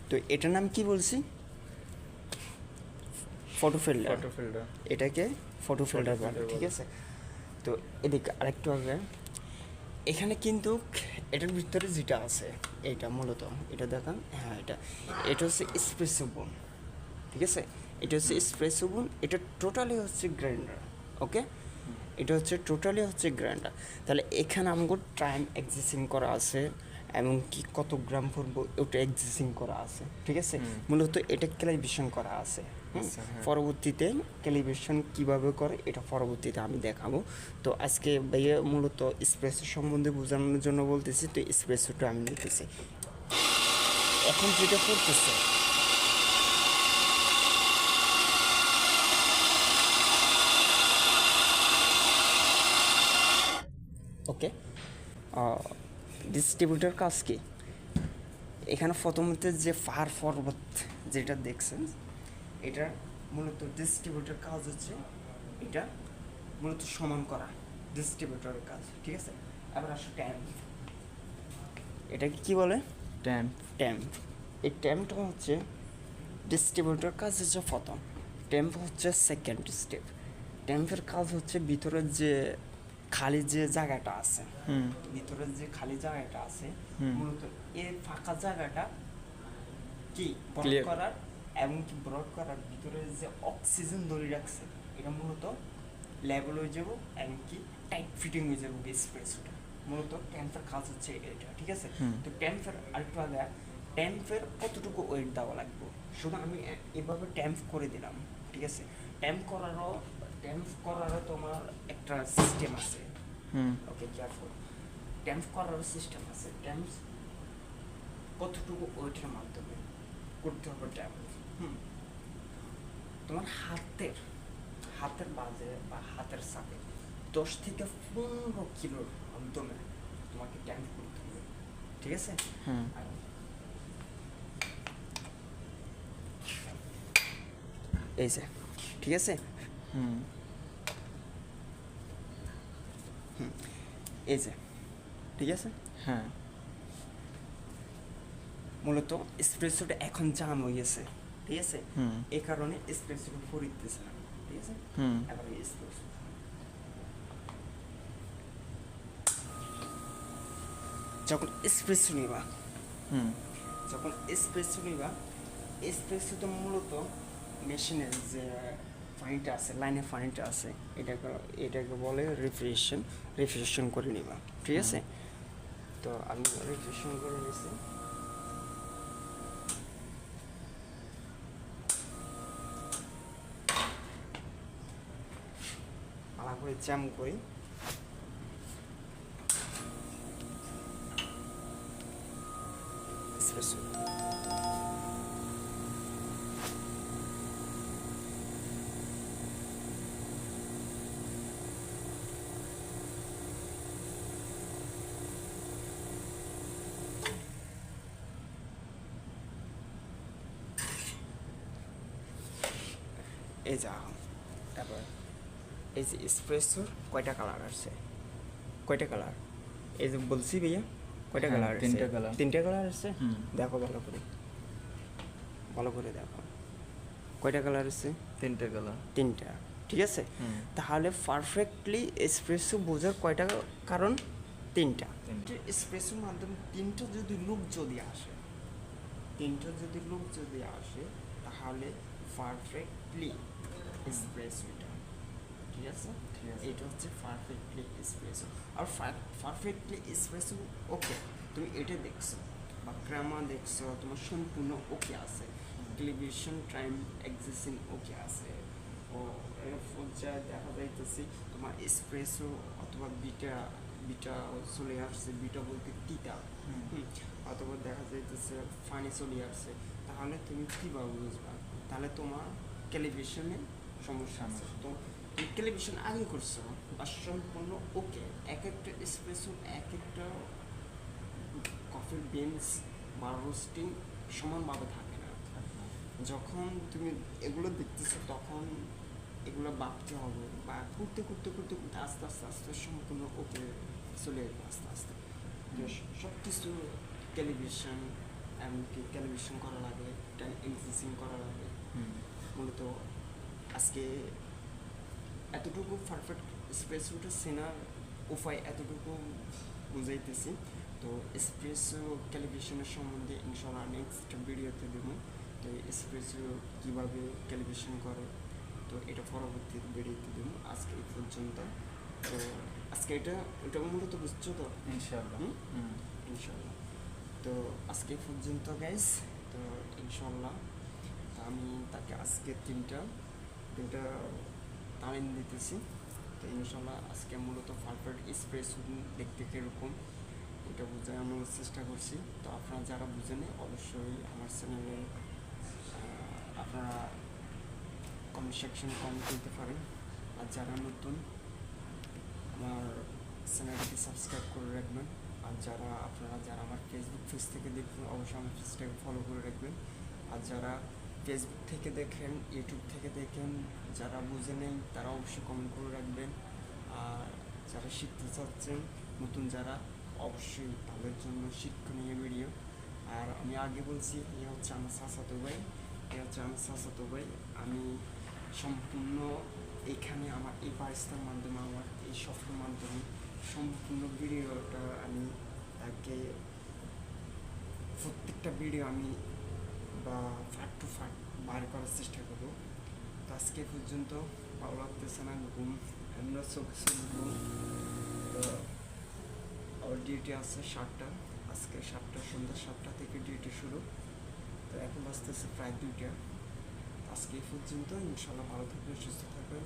তো এটার নাম কি বলছি? Photo filter. এটাকে ফটো ফিল্টার বলে, ঠিক আছে? তো এদিকে আরেকটু আগে এখানে কিন্তু এটার ভিতরে যেটা আছে এটা মূলত এটা দেখান, হ্যাঁ এটা হচ্ছে এসপ্রেসো বোন, ঠিক আছে? এটা হচ্ছে এসপ্রেসো বোন, এটা টোটালি হচ্ছে গ্রাইন্ডার, ওকে? এটা হচ্ছে টোটালি হচ্ছে গ্রাইন্ডার। তাহলে এখানে আমাকে টাইম এক্সিস্টিং করা আছে, এমনকি কত গ্রাম পড়বো ওটা এক্সিস্টিং করা আছে, ঠিক আছে? মূলত এটা ক্যালিব্রেশন করা আছে। পরবর্তীতে ক্যালিব্রেশন কীভাবে করে এটা পরবর্তীতে আমি দেখাবো। তো আজকে ভাইয়া মূলত এসপ্রেসো সম্বন্ধে বোঝানোর জন্য বলতেছি। তো এসপ্রেসোটা আমি নিতেছি এখন যেটা করতেছে, ওকে? ডিস্ট্রিবিউটার কাজ কি? এখানে প্রথমত যে পাহাড় পর্বত যেটা দেখছেন, এটা মূলত ডিস্ট্রিবিউটার কাজ হচ্ছে এটা মূলত সমান করা ডিস্ট্রিবিউটারের কাজ, ঠিক আছে? এবার আসো ট্যাম্প। এটাকে কি বলে? ট্যাম্প। এই ট্যাম্পটা হচ্ছে ডিস্ট্রিবিউটার কাজ হচ্ছে প্রথম, ট্যাম্প হচ্ছে সেকেন্ড স্টেপ। ট্যাম্পের কাজ হচ্ছে ভিতরের যে খালি যে জায়গাটা আছে, ভিতরের যে খালি জায়গাটা আছে, মূলত এই ফাঁকা জায়গাটা কি ব্রড করার, এবং কি ব্রড করার ভিতরে যে অক্সিজেন ধরে রাখছে এটা মূলত লেভেল হয়ে যাবো, এবং কি টাইট ফিটিং হয়ে যাবো এসপ্রেসোটা। মূলত ট্যাম্পের কাজ হচ্ছে এটা, ঠিক আছে? তো ট্যাম্পের আরেকটু আগে ট্যাম্পের কতটুকু ওয়েট দেওয়া লাগবে, শুধু আমি এভাবে ট্যাম্প করে দিলাম, ঠিক আছে? ট্যাম্প করারও তোমার একটা সিস্টেম আছে, ওকে? কেয়ারফুল। ট্যাম্প করারও সিস্টেম আছে। ট্যাম্প কতটুকু ওয়েটের মাধ্যমে করতে হবে ট্যাম্প? তোমার হাতের বাজে বা হাতের চাপে 10 থেকে 15 কিলোর মাধ্যমে তোমাকে ট্যাম্প করতে হবে, ঠিক আছে? এই যে, ঠিক আছে? এই যে, ঠিক আছে? হ্যাঁ, মূলত এসপ্রেসোটা এখন জাম হয়ে গেছে, ঠিক আছে? এই কারণে এসপ্রেসোটা ফরিতেছে না, ঠিক আছে? এবার এসপ্রেসো যখন এসপ্রেসো নিবা, এসপ্রেসো তো মূলত মেশিনের যে পানিটা আছে, লাইনে পানিটা আছে, এটাকে বলে রিফ্রেশন করে নিবা, ঠিক আছে? তো আমি রিফ্রেশন করে নিছি। ভালো করে জ্যাম করি। এসপ্রেসো এই যা। তারপর এই যে এসপ্রেসোর কয়টা কালার আছে? এই যে বলছি ভাইয়া, কয়টা কালার আছে? তিনটা কালার আছে। দেখো ভালো করে দেখো কয়টা কালার আছে? তিনটা, ঠিক আছে? তাহলে পারফেক্টলি এসপ্রেসো বোঝার কয়টা কারণ? তিনটা। এসপ্রেসোর মাধ্যমে তিনটা যদি লুক যদি আসে তাহলে পারফেক্টলি এসপ্রেসোটা, ঠিক আছে? এটা হচ্ছে পারফেক্টলি এসপ্রেসো। আর পারফেক্টলি এসপ্রেসো, ওকে, তুমি এটা দেখছো বা গ্রামার দেখছো, তোমার সম্পূর্ণ ওকে আছে, ক্যালিব্রেশন টাইম এক্সিস্টিং ওকে আছে। ও এর পর্যায়ে দেখা যাইতেছি তোমার এসপ্রেসো অথবা বিটা চলে আসছে, বিটা বলতে তিতা, অথবা দেখা যাইতেছে ফানি চলে আসছে। তাহলে তুমি কীভাবে বুঝবা? তাহলে তোমার ক্যালিব্রেশনে সমস্যা আছে। তো ক্যালিব্রেশন আগে করছো বা সম্পূর্ণ ওকে, এক একটা এসপ্রেসো এক একটা কফির বিনস বা রোস্টিং সমানভাবে থাকে না। যখন তুমি এগুলো দেখতেছো তখন এগুলো ভাবতে হবে, বা করতে আস্তে সম্পূর্ণ ওকে চলে যাবে আস্তে। সব কিছু ক্যালিব্রেশন এমনকি ক্যালিব্রেশন করা লাগে, ইনফ্লুয়েন্সিং করা লাগে। মূলত আজকে এতটুকু পারফেক্ট এসপ্রেসোটা চেনার উপায় এতটুকু বুঝাইতেছি। তো এসপ্রেসো ক্যালিব্রেশনের সম্বন্ধে ইনশাল্লাহ নেক্সট ভিডিওতে দেবো। তো এসপ্রেসো কীভাবে ক্যালিব্রেশন করে, তো এটা পরবর্তী ভিডিওতে দেবো। আজকে এই পর্যন্ত। তো আজকে এটা মূলত বুঝছো তো ইনশাআল্লাহ। ইনশাল্লাহ। তো আজকে পর্যন্ত গাইস। তো ইনশাল্লাহ আমি তাকে আজকে তিনটা তালিম দিতেছি। তো ইনশাল্লাহ আজকে মূলত পারফেক্ট এসপ্রেসো দেখতে কীরকম এটা বোঝানোর চেষ্টা করছি। তো আপনারা যারা বুঝেন অবশ্যই আমার চ্যানেলে আপনারা কমেন্ট সেকশনে কমেন্ট করতে পারেন। আর যারা নতুন আমার চ্যানেলটি সাবস্ক্রাইব করে রাখবেন। আর আপনারা যারা আমার ফেসবুক পেজ থেকে দেখবেন অবশ্যই আমার পেজটাকে ফলো করে রাখবেন। আর যারা ফেসবুক থেকে দেখেন, ইউটিউব থেকে দেখেন, যারা বুঝে নেই তারা অবশ্যই কমেন্ট করে রাখবেন। আর যারা শিখতে চাচ্ছেন নতুন যারা, অবশ্যই তাদের জন্য শিক্ষণীয় ভিডিও। আর আমি আগে বলছি এ হচ্ছে আমার চাচাতো ভাই, আমি সম্পূর্ণ এখানে আমার এই বারিস্তার মাধ্যমে, আমার এই সফরের মাধ্যমে সম্পূর্ণ ভিডিওটা আমি তাকে প্রত্যেকটা ভিডিও আমি বা ফাট টু ফাট বার করার চেষ্টা করবো। তো আজকে পর্যন্ত ভালো লাগতেছে না, ঘুম আমরা চোখ ঘুম। তো আমার ডিউটি আছে 7টা, আজকে 7টা সন্ধ্যা 7টা থেকে ডিউটি শুরু। তো এখন বাজতেছে প্রায় 2টা। আজকে এই পর্যন্ত। ইনশাল্লাহ ভালো থাকবেন, সুস্থ থাকবেন।